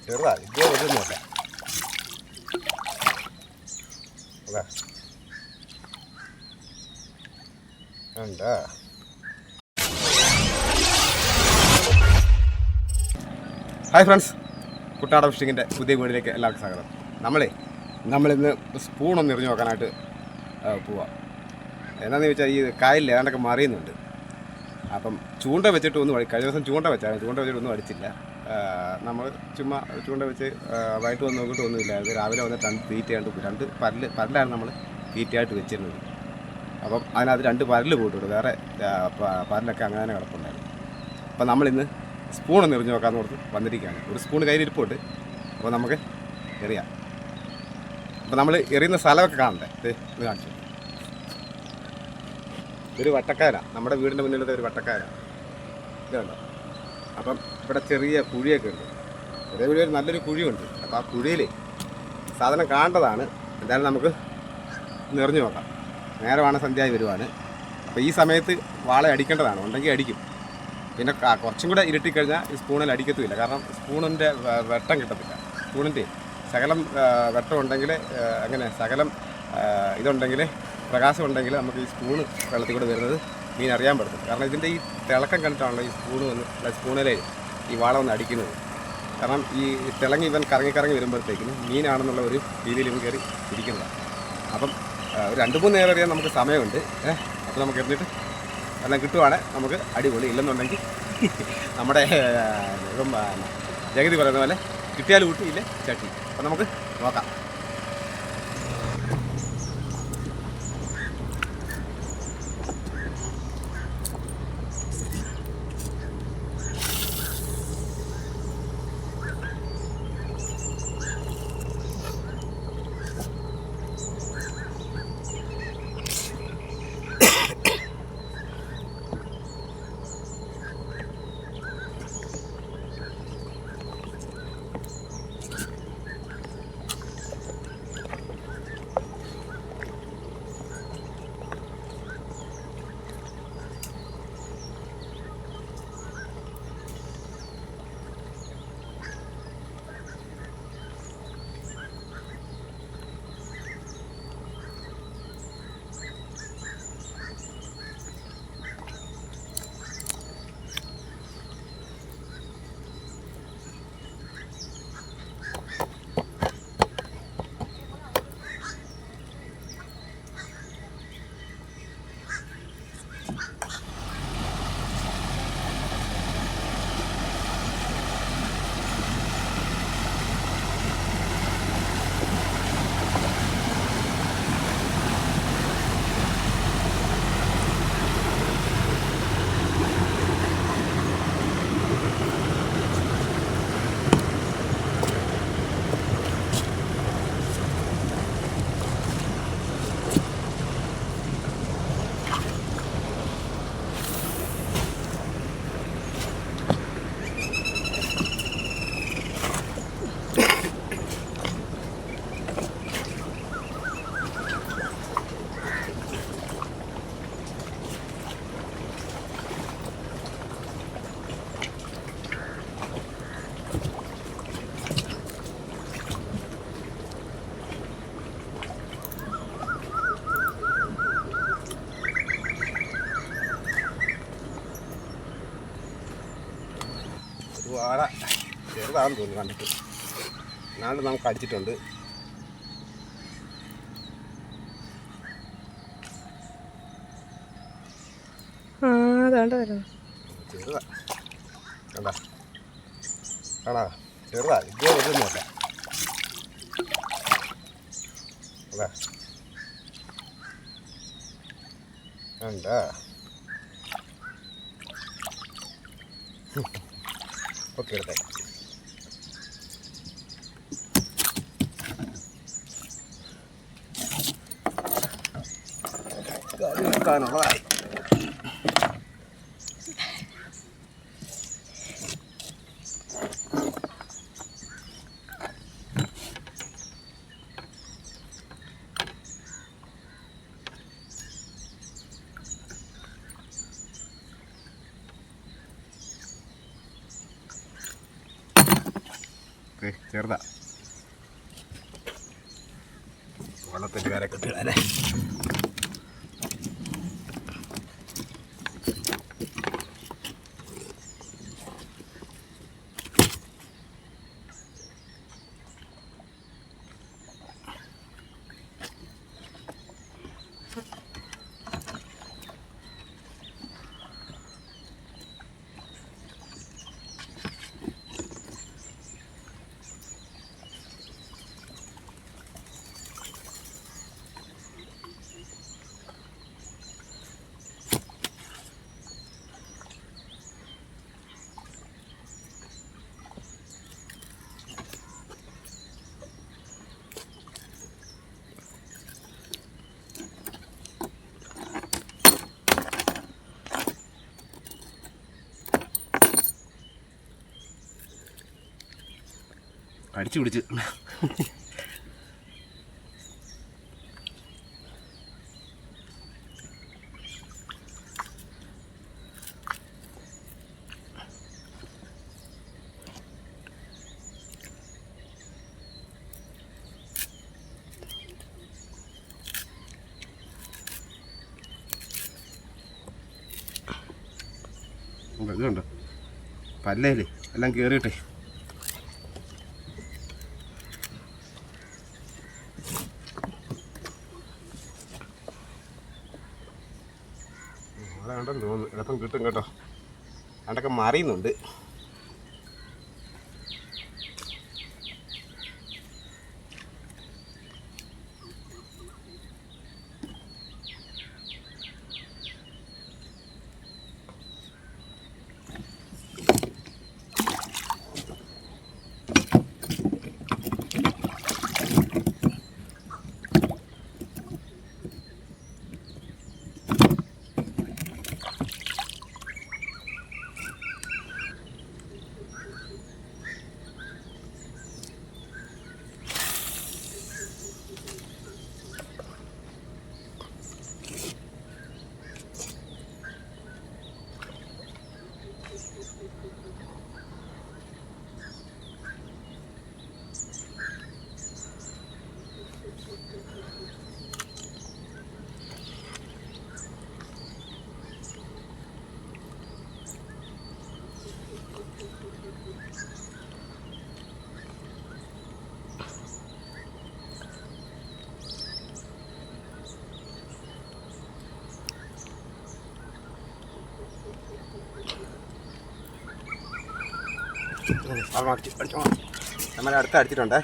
ചെറുതാ ഇതേ വരുന്നില്ല. അതാ എന്താ ഹായ് ഫ്രണ്ട്സ്, കുട്ടാട ഫിഷിങ്ങിൻ്റെ പുതിയ വീഡിയോയിലേക്ക് എല്ലാവർക്കും സ്വാഗതം. നമ്മളിന്ന് സ്പൂണൊന്ന് എറിഞ്ഞു നോക്കാനായിട്ട് പോവാം. എന്നാന്ന് ചോദിച്ചാൽ ഈ കായലിൽ ഏതാണ്ടൊക്കെ മറിയുന്നുണ്ട്. അപ്പം ചൂണ്ട വെച്ചിട്ട് ഒന്നും കഴിഞ്ഞ ദിവസം ചൂണ്ട വെച്ചിട്ട് ഒന്നും അടിച്ചില്ല. നമ്മൾ ചുമ്മാ ചൂണ്ട വെച്ച് വൈകിട്ട് വന്ന് നോക്കിയിട്ട് ഒന്നുമില്ല. അത് രാവിലെ വന്നിട്ട് രണ്ട് പരലാണ് നമ്മൾ തീറ്റയായിട്ട് വെച്ചിരുന്നത്. അപ്പം അതിനകത്ത് 2 പരല് പോയിട്ടുണ്ട്. വേറെ പരലൊക്കെ അങ്ങനെ തന്നെ കിടപ്പുണ്ടായിരുന്നു. അപ്പം നമ്മളിന്ന് സ്പൂണൊന്ന് എറിഞ്ഞു നോക്കാമെന്ന് ഓർത്ത് വന്നിരിക്കുകയാണ്. ഒരു സ്പൂൺ കയ്യിൽ ഇരിപ്പുണ്ട്. അപ്പോൾ നമുക്ക് എറിയാം. അപ്പോൾ നമ്മൾ എറിയുന്ന സ്ഥലമൊക്കെ കാണണ്ടേ? ഇത് കാണിച്ചു. ഒരു വട്ടക്കാരാണ്, നമ്മുടെ വീടിൻ്റെ മുന്നിലത്തെ ഒരു വട്ടക്കാരാണ്. ഇതുണ്ട്. അപ്പം ഇവിടെ ചെറിയ കുഴിയൊക്കെ ഉണ്ട്. ചെറിയ നല്ലൊരു കുഴിയുണ്ട്. അപ്പോൾ ആ കുഴിയിൽ സാധനം കാണേണ്ടതാണ്. എന്തായാലും നമുക്ക് നിറഞ്ഞു നോക്കാം. നേരമാണ് സന്ധ്യയായി വരുവാണ്. അപ്പോൾ ഈ സമയത്ത് വാള അടിക്കേണ്ടതാണ്. ഉണ്ടെങ്കിൽ അടിക്കും. പിന്നെ കുറച്ചും കൂടെ ഇരുട്ടിക്കഴിഞ്ഞാൽ ഈ സ്പൂണിൽ അടിക്കത്തുമില്ല. കാരണം സ്പൂണിൻ്റെ വെട്ടം കിട്ടത്തില്ല. സ്പൂണിൻ്റെ ശകലം വെട്ടം ഉണ്ടെങ്കിൽ അങ്ങനെ ശകലം ഇതുണ്ടെങ്കിൽ പ്രകാശം ഉണ്ടെങ്കിൽ നമുക്ക് ഈ സ്പൂണ് വെള്ളത്തിൽ കൂടെ വരുന്നത് മീൻ അറിയാൻ പറ്റും. കാരണം ഇതിൻ്റെ ഈ തിളക്കം കണ്ടിട്ടാണല്ലോ ഈ സ്പൂണിലെ ഈ വാള ഒന്ന് അടിക്കുന്നത്. കാരണം ഈ തിളങ്ങി ഇവൻ കറങ്ങി വരുമ്പോഴത്തേക്കിന് മീനാണെന്നുള്ള ഒരു രീതിയിൽ ഇവൻ കയറി ഇരിക്കുന്നതാണ്. അപ്പം ഒരു 2-3 നേരം അറിയാൻ നമുക്ക് സമയമുണ്ട്. അപ്പോൾ നമുക്ക് എറിഞ്ഞിട്ട് എല്ലാം കിട്ടുവാണെങ്കിൽ നമുക്ക് അടിപൊളി. ഇല്ലെന്നുണ്ടെങ്കിൽ നമ്മുടെ ജഗതി പറയുന്ന പോലെ കിട്ടിയാൽ കൂട്ടി, ഇല്ലേ ചട്ടി. അപ്പം നമുക്ക് നോക്കാം. വാഴ ചെറുതാണെന്ന് തോന്നുന്നു കണ്ടിട്ട്. നാളെ നമുക്ക് അടിച്ചിട്ടുണ്ട്. ചെറുതാ കണ്ടാ കാണാ, ചെറുതാ ഇതേ വരുന്നില്ല. അതാ കണ്ടാ. ഓക്കെ എടുത്തേ. എടുക്കാനുള്ളതായി. ചെറുതാ. വെള്ളത്തിൻ്റെ കരയൊക്കെ ഇട്ടിടാല്ലേ. അടിച്ചു പിടിച്ച് ഇതുണ്ട് പല്ലേല് എല്ലാം കയറിയിട്ടേ. അതുകൊണ്ടെന്ന് തോന്നുന്നു എളുപ്പം കിട്ടും കേട്ടോ. അതൊക്കെ മറിയുന്നുണ്ട്. നമ്മൾ അടുത്ത അടിച്ചിട്ടുണ്ട്.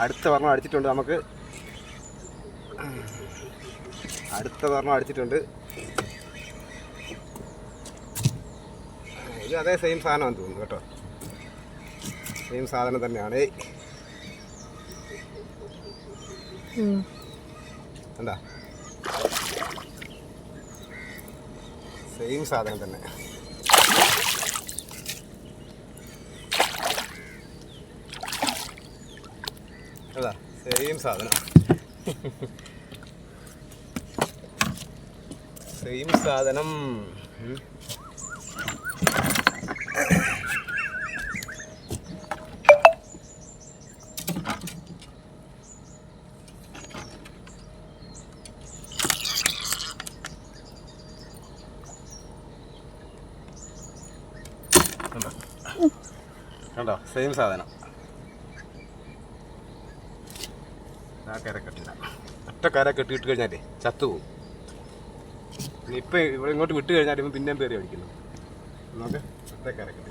അടുത്ത പറഞ്ഞ അടിച്ചിട്ടുണ്ട്. നമുക്ക് അടുത്ത പറഞ്ഞ അടിച്ചിട്ടുണ്ട്. ഇത് അതേ സെയിം സാധനമാണെന്ന് തോന്നുന്നു കേട്ടോ. സെയിം സാധനം തന്നെയാണ്. എന്താ സെയിം സാധനം തന്നെ. അതാ സെയിം സാധനം. സെയിം സാധനം. കണ്ടോ സെയിം സാധനം. ആ കര കെട്ടില്ല. ഒറ്റ കര കെട്ടിയിട്ട് കഴിഞ്ഞാലേ ചത്തുപോകും. ഇപ്പം ഇവിടെ ഇങ്ങോട്ട് വിട്ട് കഴിഞ്ഞാൽ ഇപ്പം പിന്നെയും പേര് അടിക്കുന്നു. നമുക്ക് ഒറ്റ കര കെട്ടി.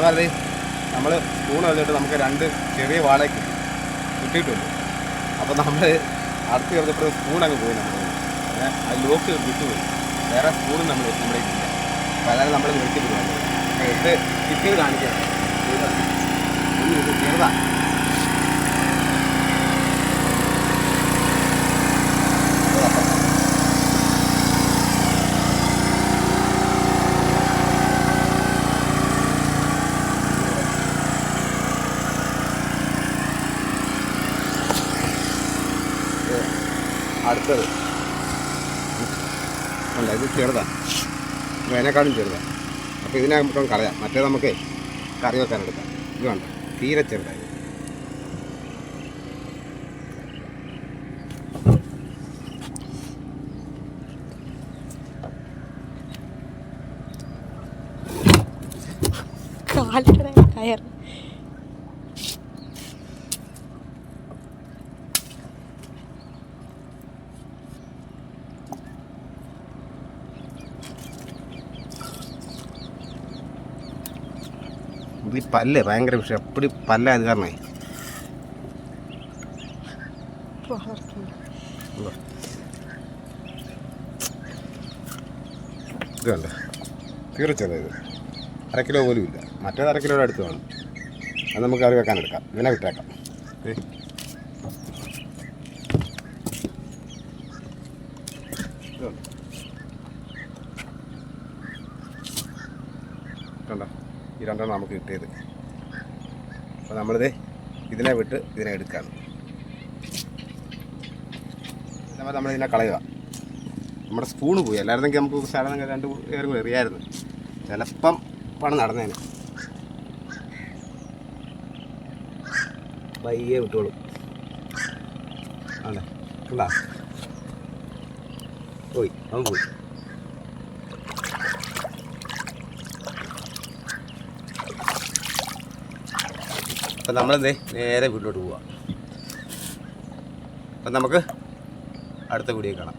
ചേട്ടന്മാരെ നമ്മൾ സ്പൂൺ കളിച്ചിട്ട് നമുക്ക് 2 ചെറിയ വാള കിട്ടിയിട്ടുണ്ട്. അപ്പോൾ നമ്മൾ അടുത്ത് ചേർത്തപ്പോൾ സ്പൂൺ അങ്ങ് പോയി നമ്മൾ അത് ലോക്ക് വിട്ടുപോയി. വേറെ സ്പൂണും നമ്മുടെ ഇല്ല. അപ്പോൾ അതാണ് നമ്മൾ നിർത്തി പോകാൻ എടുത്ത് കിട്ടിയത് കാണിക്കാം. ഇത് ചെറുതാണ്. അടുത്തത് അല്ല, ഇത് ചെറുതാണ്, അതിനേക്കാളും ചെറുതാണ്. അപ്പോൾ ഇതിനെ നമുക്ക് കളയാം. മറ്റേ നമുക്ക് കറി വെക്കാൻ എടുക്കാം. ഇത് വേണ്ട, തീരെ ചെറുതായി. കയർ ഇത് ഈ പല്ല് ഭയങ്കര വിഷയം. എപ്പടി പല്ലായത് കാരണേ ഇത് കണ്ട തീർച്ചയായും ഇത് 1/2 കിലോ പോലും ഇല്ല. മറ്റേത് 1/2 കിലോയുടെ അടുത്ത് വേണം. അത് നമുക്ക് കറി വെക്കാൻ എടുക്കാം. ഇവനെ വിട്ടേക്കാം. കണ്ടോ, ഈ 2 നമുക്ക് കിട്ടിയത്. അപ്പോൾ നമ്മളിത് ഇതിനെ വിട്ട് ഇതിനെ എടുക്കുകയാണ്. നമ്മൾ നമ്മളിതിനെ കളയുക. നമ്മുടെ സ്പൂണ് പോയി. അല്ലായിരുന്നെങ്കിൽ നമുക്ക് സാധനം 2 പേരും കൂടി എറിയായിരുന്നു. ചിലപ്പം പണം നടന്നേനെ. വയ്യെ വിട്ടോളും. അതെ കണ്ടാ, പോയി, അവൻ പോയി. അപ്പം നമ്മളെന്തേ നേരെ വീട്ടിലോട്ട് പോവാം. അപ്പം നമുക്ക് അടുത്ത വീഡിയോ കാണാം.